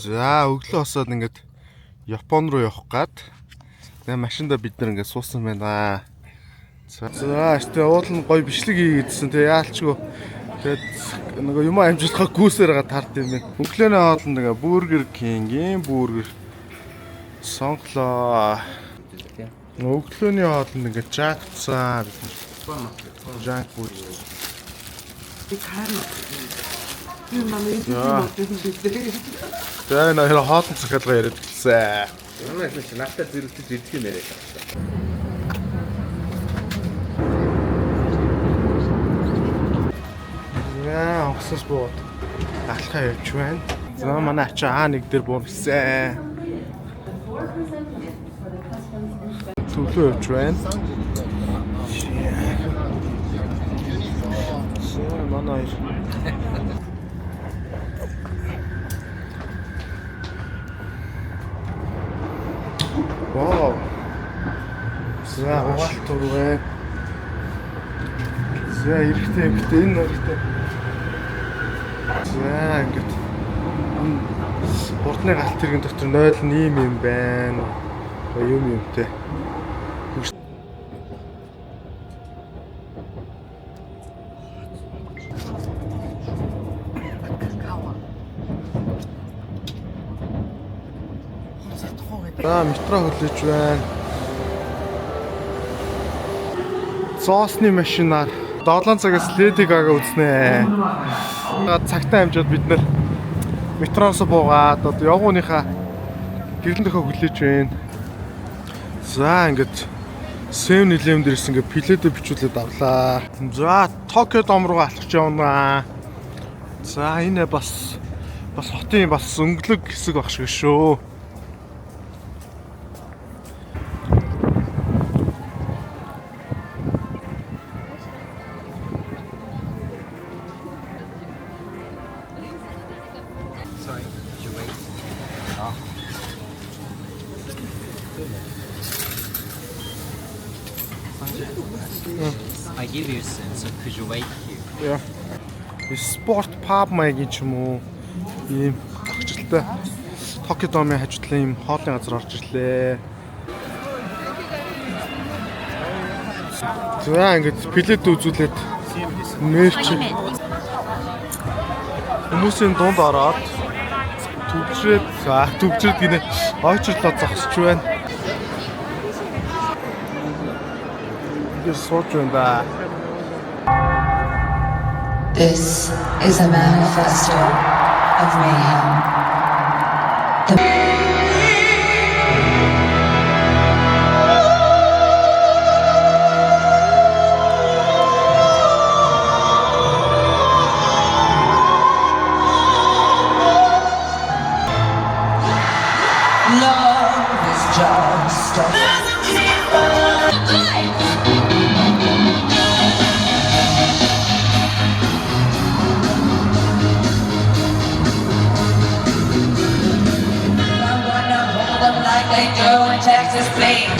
За өглөө босоод ингээд Япон руу явах гээд тэгээ машинда бид нар ингээд суусан байна. За тэгээ уул нь гоё бичлэг хийгээдсэн. Тэгээ яалчгүй. Тэгээд нөгөө юм амжилтгаа гүйсээр байгаа тард юм байна. Өглөөний хоолнд ингээ Burger King-ийн бургер сонглоо. Өглөөний хоолнд ингээ жагцсан бид нар. Жанк фуд. Тэгээ нэр хоолн цахилгаа яриад гэлсэн. Манай их нааштай зэрэлтэж идэх юм яриа. Яа, онгоцос бод. Алхаа явж байна. За манай ачаа нэг дээр буурсан. Төлөө явж байна. Манай Вау. За угаалт урвэ. За эрэхтэй энэ хэрэгтэй. За ингээд хурдны галт тэргийн дотор 0 юм байна. Юмтэй. За метро хөдлөж байна. Зоосны машинаар 7 цагаас Lady Gaga үзнэ. Цагтаа амжаад бид нэр метроос буугаад одоо явгууныхаа гэрлэн дохоо хүлээж байна. За ингээд 7-Eleven дээрс ингээд пледэ бичүүлээд авлаа. За Токио дом руу алхаж явна. За энэ бас хотын бас өнгөлөг хэсэг баг шиг шүү. I give you a sense, so could you wait here? Yeah. Спорт паб маягийн ч юм уу ийм тогтчлолтой Токио домын хажуудлын ийм хоолны газар орж ирлээ. За ингээд пледэ үзүүлээд мерч хүмүүсийн дунд ороод төвчрээд гинэ ойчрлоо зогсож байна. Сууж байна. This is a manifesto of mayhem. Love is just a they do in Texas, please.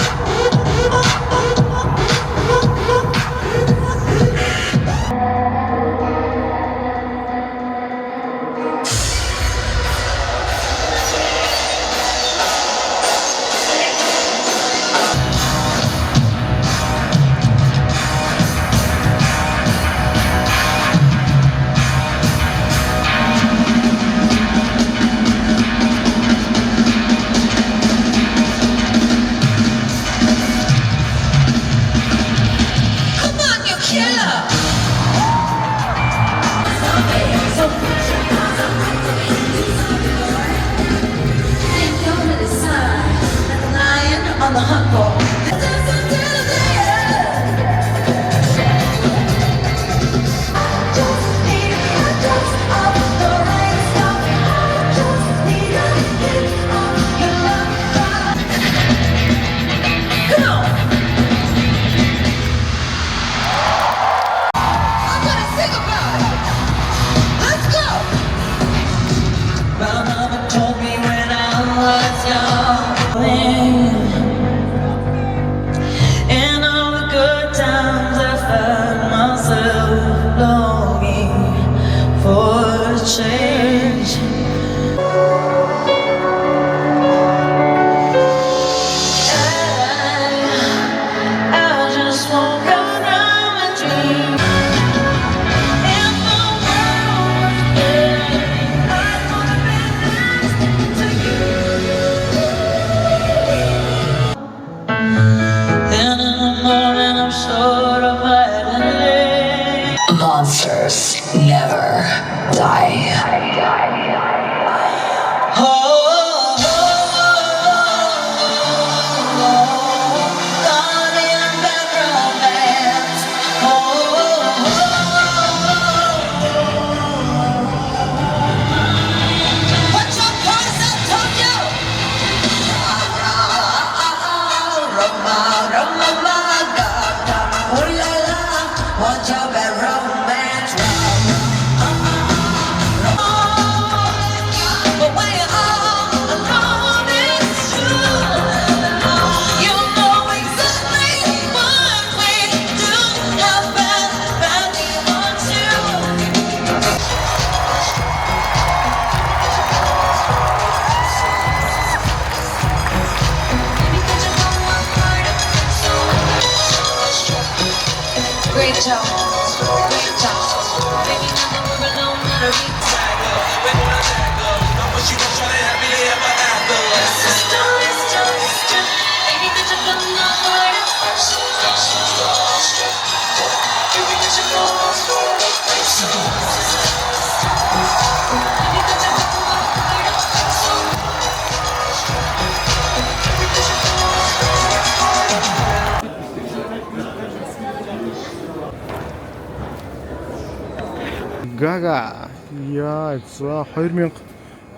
Gaga. Яа, за 2025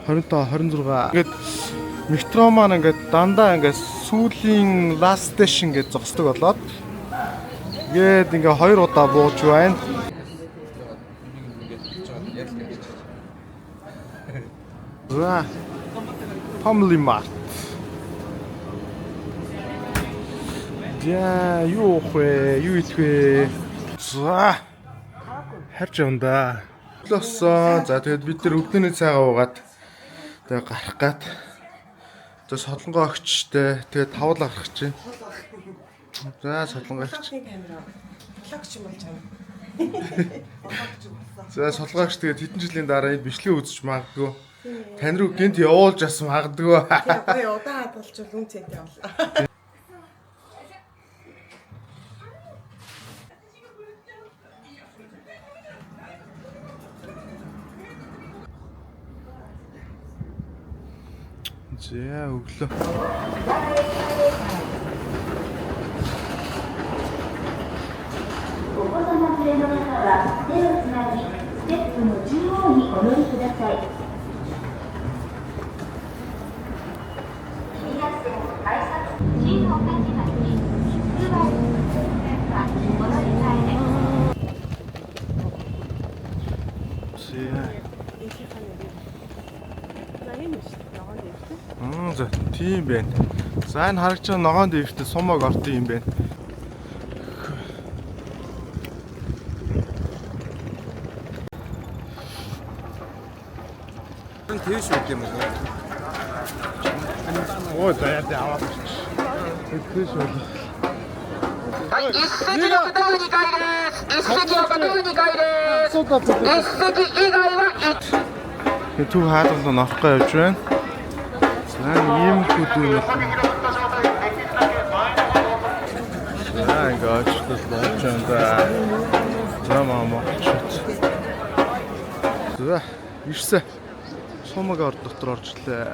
26. Ингээд метро маань ингээд дандаа ингээд сүүлийн last station гэж зогсдог болоод тэгээд ингээд 2 удаа бууж байна. За Family Mart. За юу идэх вэ? За харж явна да. Лосон. За тэгээд бид нар өглөөний цайгаа уугаад тэгээд гарах гад. За солонгоо огчтой. Тэгээд тавуулаа гарах чинь. За солонгоо огч. Блогч юм болж байна. За солонгоо огч тэгээд хэдэн жилийн дараа энэ бичлэг үзэж магадгүй. Тань руу гинт явуулж бас магадгүй. Тэгээ удаан хадгалж үн цэнтэй боллоо. За өглөө. За тийм байна. За энэ харагч байгаа ногоон дэвштэй сумаг орсон юм байна. Тэвш үт юм уу? Ой, заяа аваад. Тэвш бол. はい、一席の方は2回です。一席の方は2回です。一席以外は1。Түр хаалганд нь орох гэж явж байна. За ийм хөдөлгөөн. За ингэж болж байна. За маа. За ирсэн. Сумаг ор дотор орчлээ.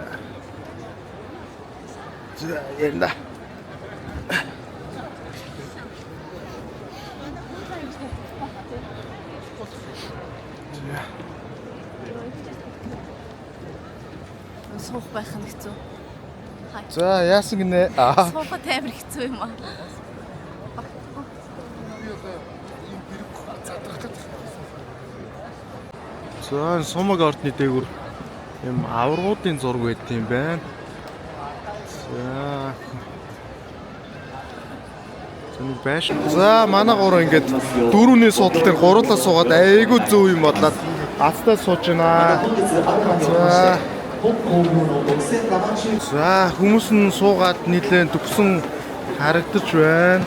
За ярина. Суух байх нь хэцүү. За яасан гинэ? Суухад амар хэцүү юм аа. За сумаг ордны дээгүүр юм аврагуудын зураг байт юм байна. За. Тэнийг байш. За манай гурав ингээд дөрөвний судал дээр гурлаа суугаад айгүй зөв юм бодлаад ацтаа сууж байна. За хүмүүс нь суугаад нэлээд төгсөн харагдаж байна.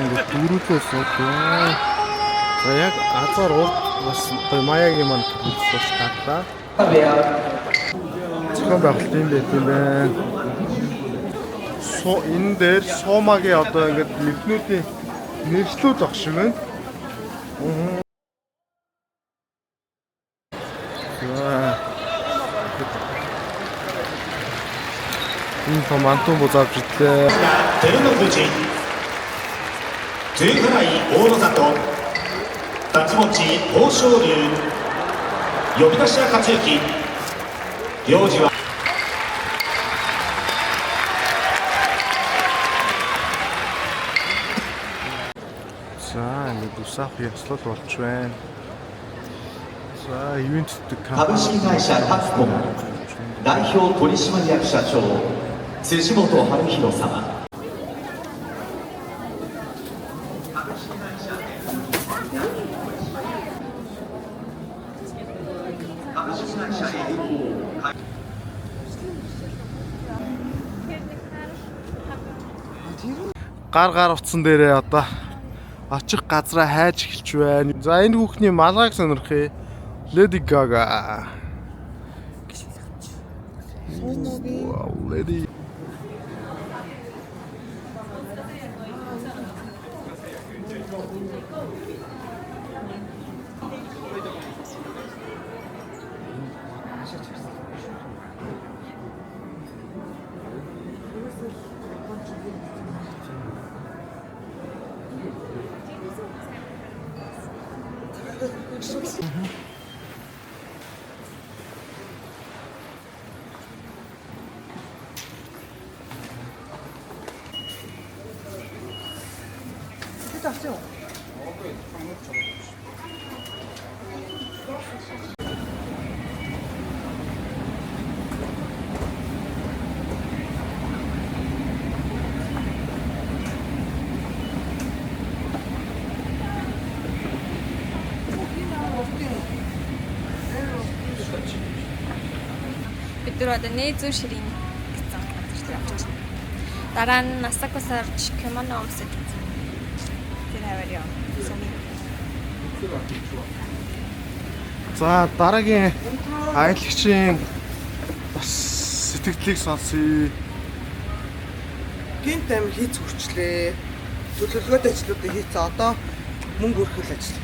Ингээд дөрөвдөө суудлаа. За яг азар урд бас маягийн манд сууж татлаа. Зохион байгуулалт юм байт юм байна. Энэ дээр суумагийн одоо ингээд нэгнүүдийн нэршлүүд ах шиг байна. Энэ томантон бозавч итлээ. 十辛大野里、太刀持ち豊昇龍、呼び出し屋克行、行事は За ингээд усаах ёслол болж байна. За ивент 株式会社タクコム代表取締役社長辻本春弘様。гар утсан дээрээ одоо очих газраа хайж эхэлж байна. За энэ хүүхний малгайг сонирхъя. Lady Gaga. Wow, Lady. Өдөр одоо нээзүү ширийн гэсэн газар явж байна. Дараа нь Насакус орж кимоно өмсөж тэр хавар яа. За дараагийн аялагчийн бас сэтгэлдлийг сонсъё. Гинт амир хийц хүрчлээ. Төлөвлөгөөт ажлуудыг хийцээ одоо мөнгө өргөх ажил.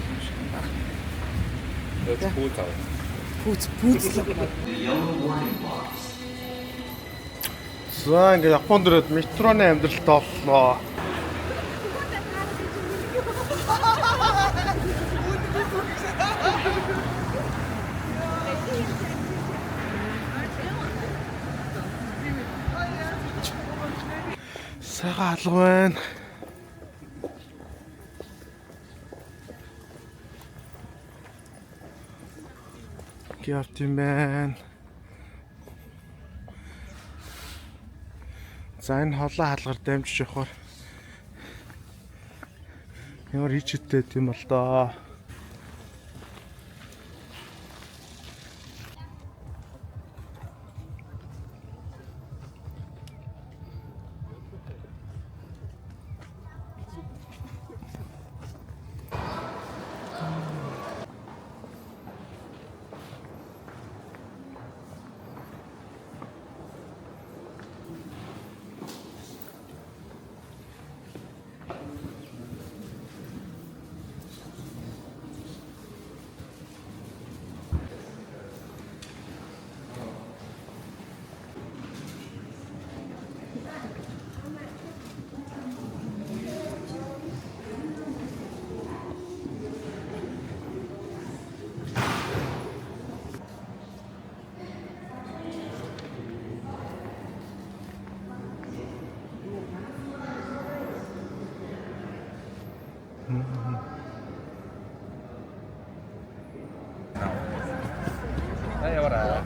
Пүүл зав. Пүүц. За ингээ Японд ирээд метроны амьдралтай боллоо. Сайхан алга байна. Гявт юм байна. За энэ холоо хаалгаар дамжиж явахаар ямар хийчтэй юм бол доо. Яваарай.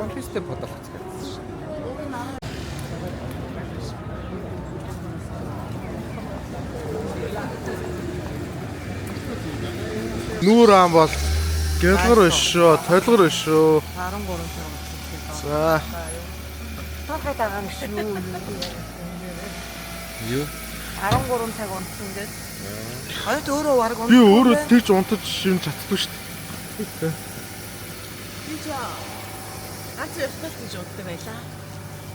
One piece 때 бодох гэж. Нүүр ам бол гялгар биш шүү, толгор биш шүү. 13 сая. За. Тохой тагаа юм шүү. Юу? 13 цаг унтсан дээ. Хойд өөрөө баг унтсан. Би өөрөө тэгж унтаж юм чаддгүй шүү дээ. Би ч ганц явтал гэж унтдаг байлаа.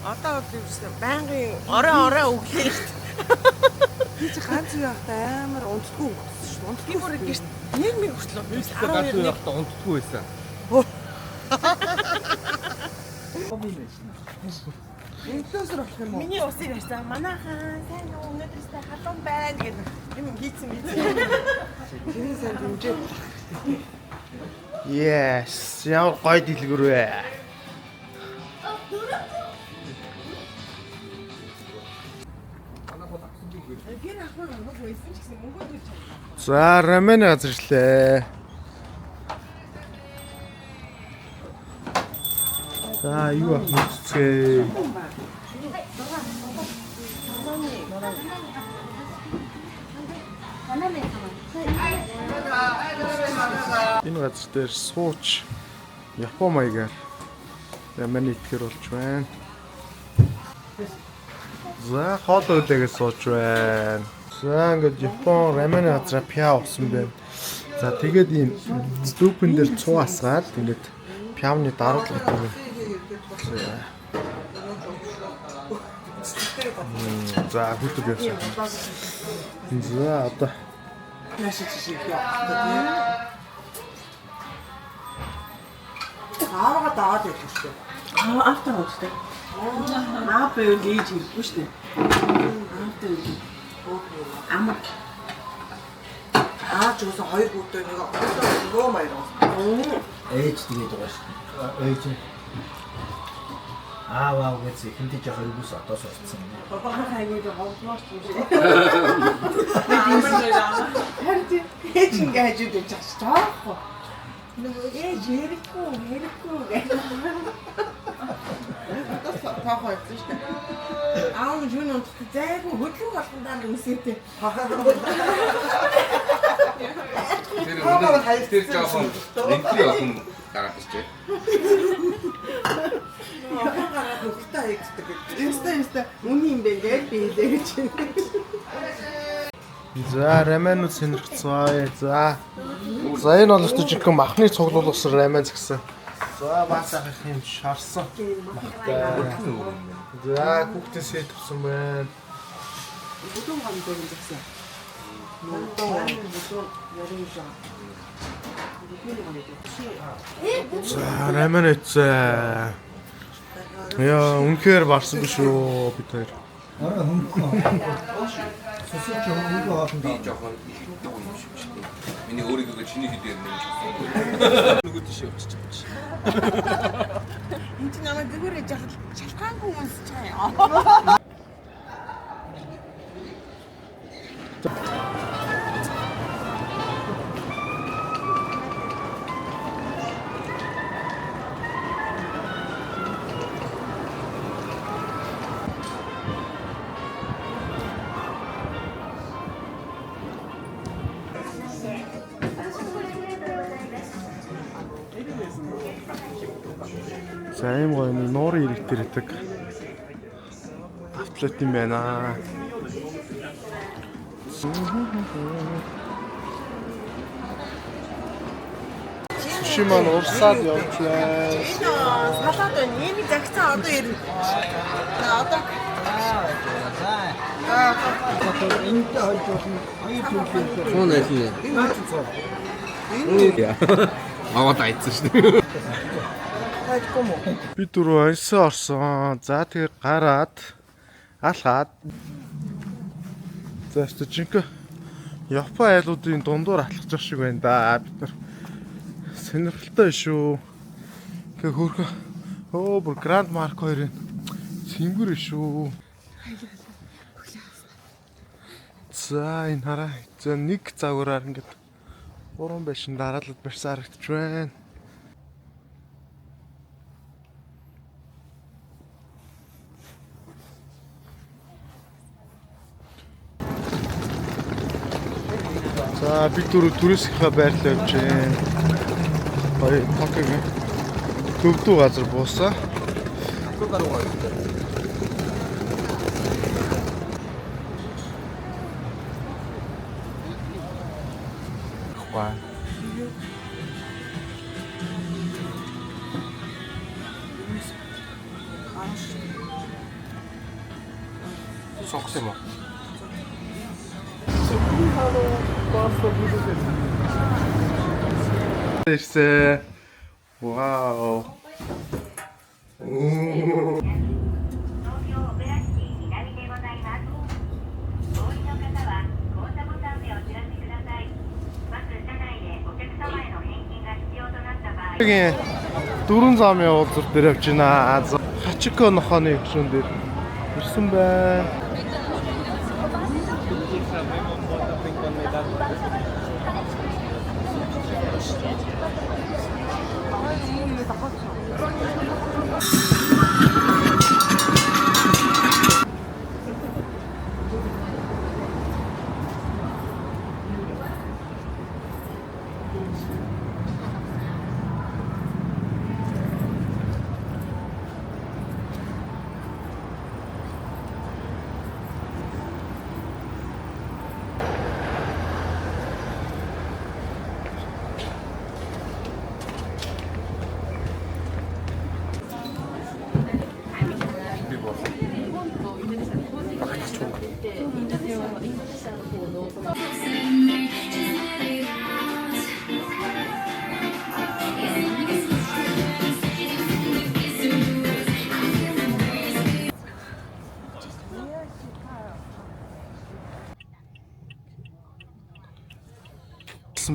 Одоо бол байнгын орой өглөө. Би ч ганц явахтаа амар унтдаггүй шүү. Би бүр гэрт 1 минут хүртэл унтсан. 12 явахдаа унтдаггүй байсан. Инфлюенсер болох юм уу? Миний усыг ярьсан. Манайхан сайн өнөөдрөөсөө халуун байна гэдэг юм хийцэн биз. Тэрийн сайн дэмжээ. Yes, ямар гоё дэлгүр вэ. За, рамен газар ирлээ. За, юу ах мэдцгээ. Энэ газар дээр сууч Япон маягаар рамен итгэр болж байна. За, хоол үлээгээ сууж байна. За, ингээд Япон рамен газар пяа усан байна. За, тэгээд ийм ступен дээр цуу асгаад ингээд пяавны даруудлага гэдэг. За, хүлэг явсан. За, одоо Нааш чи яах вэ? Аавга дааад явах шүү. Автор уустай. Аав бээр лийж ирдгүй шүү. Аавтай үү. Ам. Ааж өсөн 2 хүүтэй нэг руу маяг. Ээж тэгээд байгаа шүү. Ээж. Аав гэж хинтэж явах юус одоо сурцсан. Бабаа хайгууд хавдмаар шүү. Харин ээж ингээ хажууд явж байгаа шүү. Жирэхгүй гэх. Тохоо идсэн шүү дээ. Аав нь юуны унтах зайгүй хөдлөг болгондаа үсээтэй. Тэр жоохон энтри охин гараад ирчээ. Гараад хөлтөө хийдэг. Инста үний юм бэ гэж би хэлээ гэж. За рамен сонирхцгаая. За энэ бол өстө жинхэнэ махны цуглуулсан рамен гэсэн. За баасах юм шарсан. За хүүхдээ сэт төвсөн байна. Бүдүүн гам дээр гэсэн. За рамен эцээ. Яа үнэхээр барсан биш үү бид хоёр. Би жоохон ихэнтэй юм шиг шүү дээ. Миний өөрийгөө чиний хідээр нэмж авсан. Нөгөө тийш явчих гэж. Энд чинь намайг зүгээр яхад шалтгаангүй юмс чаа. За ийм гоё нуурын ирэх дээр идэг атлет юм байна. Суши маань урсаад явж байна. Салаад байна. Ийм загцаа одоо ирнэ. Одоо Хөөе нэ. Энэ аваад айцсан шүү дээ. Би дөрөв альсан орсон. За тэгээ гараад алхаад. За стожинка Япон айлуудын дундуур алхаж шиг байна да. Бид нар сонирхолтой шүү. Ингээ хөрхө. Оо бүр Гранд Марк 2-ын цэнгэр шүү. За энэ хараа. За нэг загвараар ингээд уран байшин дараалал барьсан харагдаж байна. За бид түрээсийнхаа байрлал явж байна. Хоёр пакэг төвдөө газар буусаа. Хваа. Сохсон юм уу? Ирсэн. Вау. Гэвь дөрвөн зам явуулзар дээр явж байна. Хачико нохооны гүшүүн дээр ирсэн байна.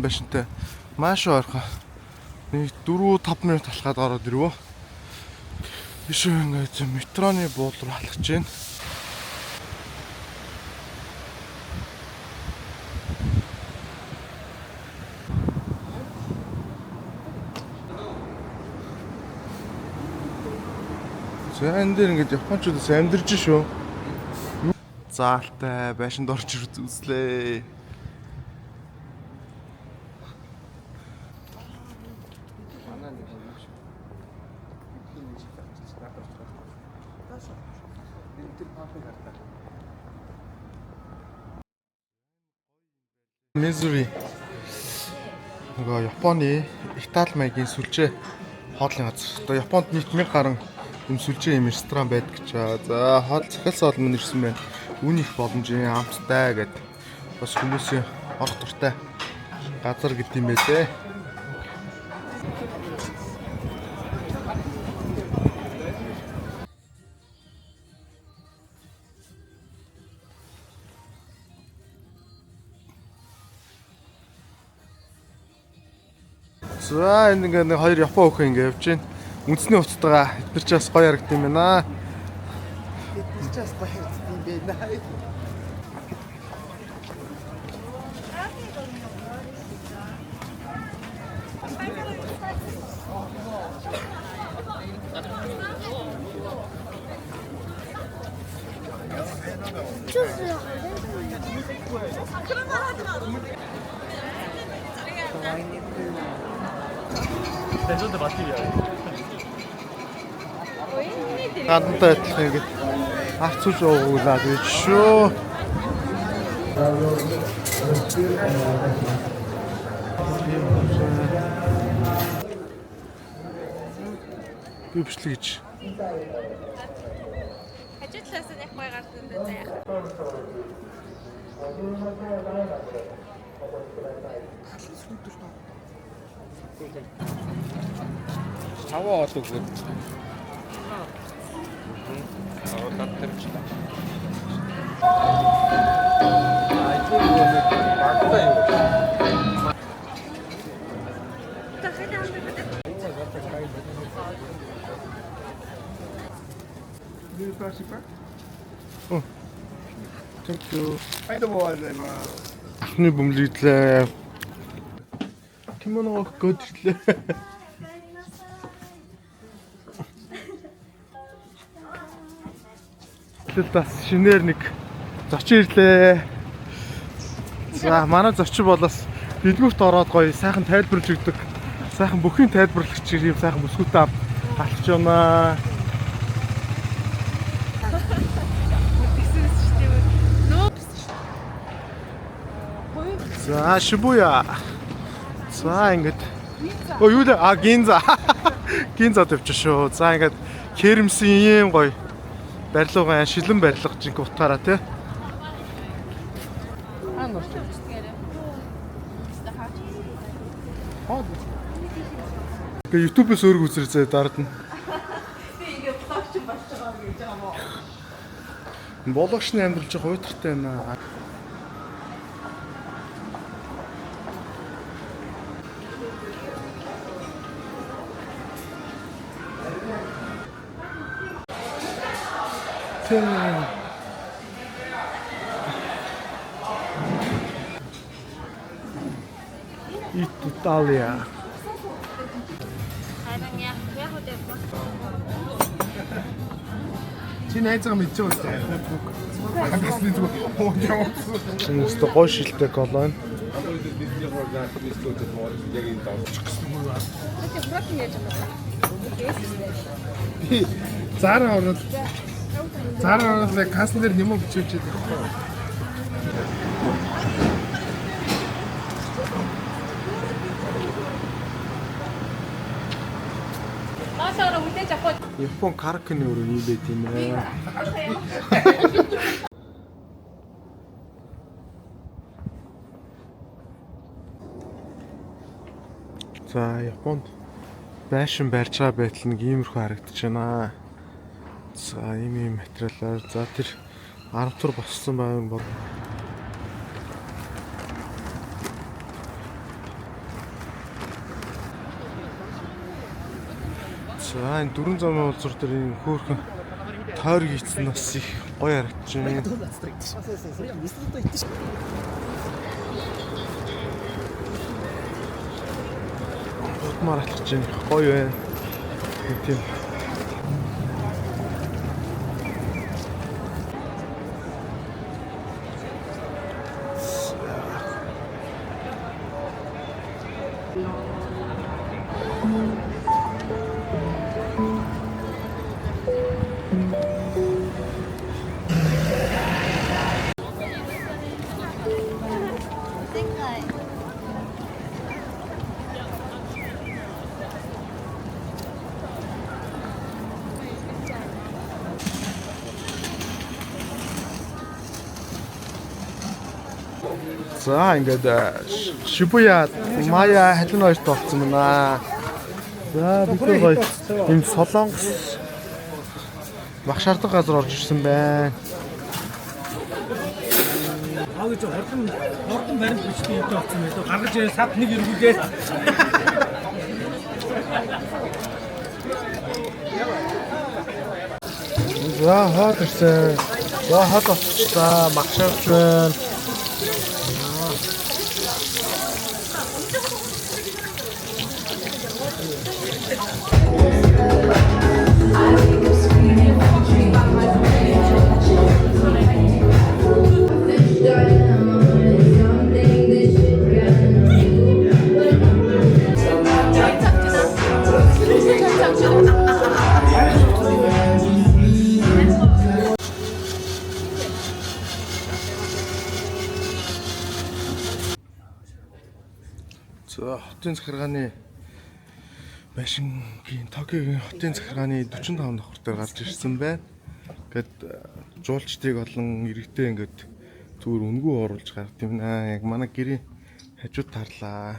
Байшинтай маш ойрхон нэг 4-5 минут алхаад ороод ирвөө. Биш ингээд метроны буудлын руу алхаж байна. За энэ дээр ингээд японочдоос амьдарч шүү. Заалтай байшинд орж ирж үзлээ. Мизури. Нөгөө Японы Итали маягийн сүлжээ хооллын газар. Одоо Японд нийт 1000 гаруй юм сүлжээ юм ресторан байдаг гэж. За хоол захиалсан олон ирсэн байна. Үн их боломжийн амттай гэдэг. Бас хүмүүсийн орох дуртай газар гэдэг юм байлээ. За энэ ингээд нэг хоёр Япон хөхөө ингээд явж байна. Үндэсний хувцастайгаа эдгээр ч бас гоё харагдсан юм байна. Эдгээр ч бас гоё харагдсан юм байна. Гантай адилхан ингээд авц үж ууглаад байж шүү. Гүвчлэг гэж. Хажуутлаас нь их гоё гарсан дээ заяа. Таваа одоо гэр. Таваа татэрч. Thank you. Ахны бөмбөлөглөө. Кимоно годлээ. Бас шинээр нэг зочин ирлээ. За манай зочин болоос дэлгүүрт ороод гоё сайхан тайлбарлаж өгдөг. Сайхан бүхний тайлбарлагч юм сайхан бүсгүүтээ авч явнаа. За Шибуя. За ингээд. Юу лээ? Гинза. Гинзад явчих шүү. За ингээд Кермсийн ийм гоё барилга шилэн барилга жинк утгаараа тий. Гэ YouTube-с өөрөг үзэрзээ дардна. Би ингээ блогч болж байгаа гэж байгаа мó. Блогчны амьдрал жоо хуйдгартай байна. Италия. Чи найзгаа мэдж байгаа үү? Хангасны зүг хоо явуулсан. Шинэ өстө гоё шилтэй колон. Зараа ороод касн дээр нэмэн бичиж байгаа. Япон каркны өрөө юм байт юм ээ. За Японд байшин барьж байгаа байтал нэг иймэрхүү харагдаж байна. За ийм материалаар за тэр 10 тур боссон байв бол за энэ дөрвөн замын улсуур дээр энэ хөөрхөн тойрог хийцэн бас их гоё харагдаж байна. Утмаар алхаж байна. Гоё байна. Тийм. За ингээд Shibuya Maya халин хоёрт болсон байна. За бид хоёр энэ Солонгос Багшаардах газар орж ирсэн байна. Аа гэж хордон баримт бичдэг юм болсон байлоо. Гаргаж ирээ сав нэг эргүүлээд. За хот ирсэн. За хот очсон. Багшаарч байна. За хотын захиргааны машингийн Токиогийн хотын захиргааны 45 давхар дээр гарч ирсэн байна. Ингээд жуулчдыг болон иргэдээ ингээд зүгээр үнгүй оруулж гаргад юм наа. Яг манай гэрийн хажууд тарлаа.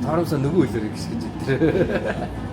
Тарамсаа нөгөө хэлээрэй гэж хэлдэг.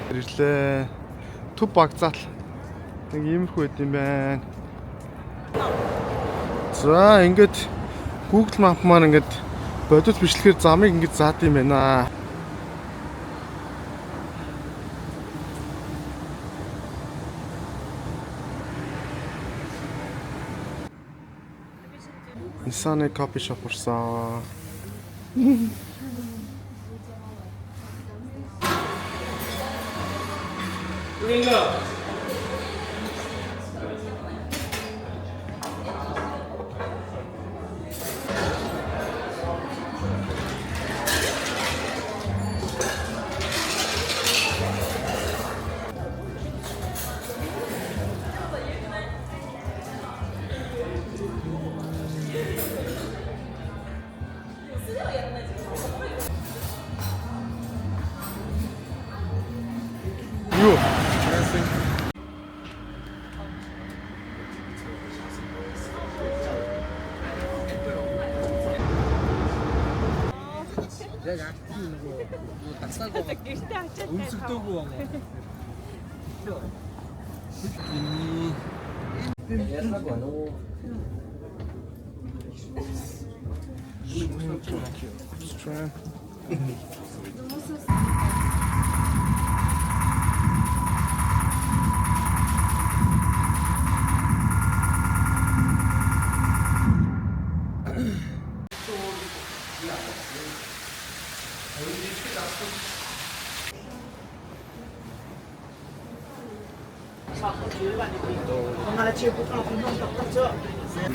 Ирлээ. Төв багцаал. Нэг иймэрхүү байд юм байна. За ингээд Google Map маань ингээд бодит бичлэгээр замыг ингээд заад юм байна. Nissan coffee shop орсон.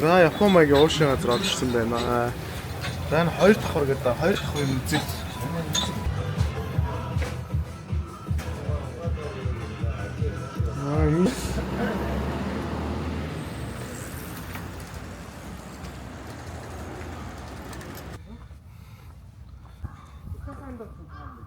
За Япон маягийн уушгийн газар орж ирсэн байна. За энэ хоёр давхар гэдэг хоёр давхрын үзэл. Хурдан дагсан таамаг.